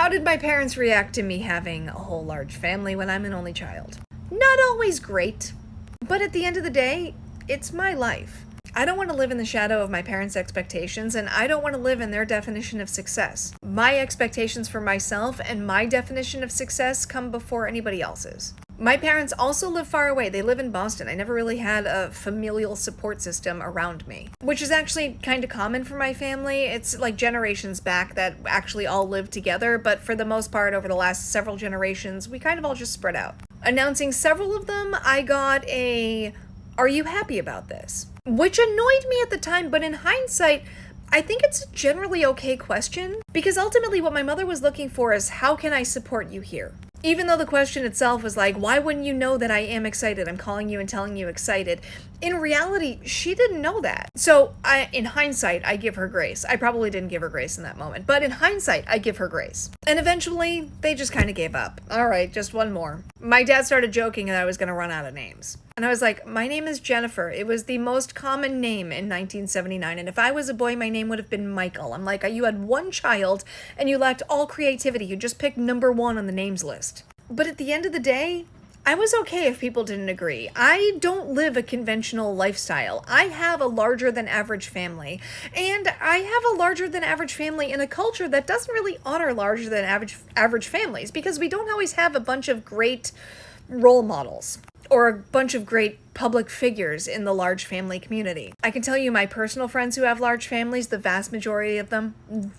How did my parents react to me having a whole large family when I'm an only child? Not always great, but at the end of the day, it's my life. I don't want to live in the shadow of my parents' expectations, and I don't want to live in their definition of success. My expectations for myself and my definition of success come before anybody else's. My parents also live far away. They live in Boston. I never really had a familial support system around me, which is actually kind of common for my family. It's like generations back that actually all lived together, but for the most part, over the last several generations, we kind of all just spread out. Announcing several of them, I got a, "Are you happy about this?" Which annoyed me at the time, but in hindsight, I think it's a generally okay question, because ultimately what my mother was looking for is, how can I support you here? Even though the question itself was like, why wouldn't you know that I am excited? I'm calling you and telling you excited. In reality, she didn't know that. So in hindsight, I give her grace. I probably didn't give her grace in that moment, but in hindsight, I give her grace. And eventually, they just kind of gave up. All right, just one more. My dad started joking that I was going to run out of names. And I was like, my name is Jennifer. It was the most common name in 1979. And if I was a boy, my name would have been Michael. I'm like, you had one child and you lacked all creativity. You just picked number one on the names list. But at the end of the day, I was okay if people didn't agree. I don't live a conventional lifestyle. I have a larger than average family. And I have a larger than average family in a culture that doesn't really honor larger than average families, because we don't always have a bunch of great role models or a bunch of great public figures in the large family community. I can tell you my personal friends who have large families, the vast majority of them,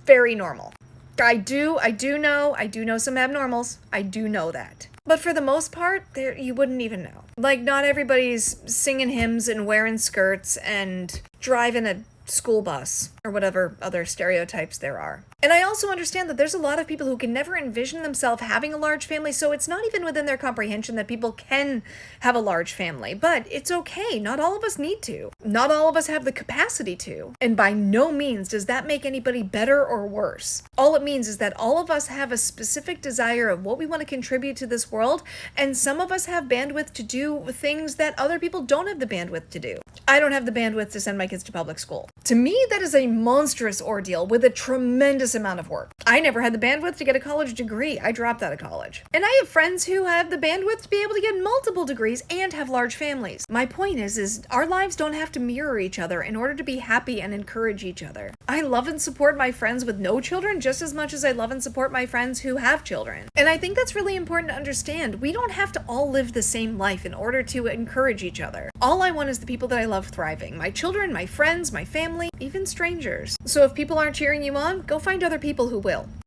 very normal. I do know some abnormals. I do know that. But for the most part, you wouldn't even know. Like, not everybody's singing hymns and wearing skirts and driving a school bus or whatever other stereotypes there are. And I also understand that there's a lot of people who can never envision themselves having a large family, so it's not even within their comprehension that people can have a large family. But it's okay. Not all of us need to. Not all of us have the capacity to. And by no means does that make anybody better or worse. All it means is that all of us have a specific desire of what we want to contribute to this world, and some of us have bandwidth to do things that other people don't have the bandwidth to do. I don't have the bandwidth to send my kids to public school. To me, that is a monstrous ordeal with a tremendous amount of work. I never had the bandwidth to get a college degree. I dropped out of college. And I have friends who have the bandwidth to be able to get multiple degrees and have large families. My point is our lives don't have to mirror each other in order to be happy and encourage each other. I love and support my friends with no children just as much as I love and support my friends who have children. And I think that's really important to understand. We don't have to all live the same life in order to encourage each other. All I want is the people that I love thriving. My children, my friends, my family, even strangers. So if people aren't cheering you on, go find other people who will.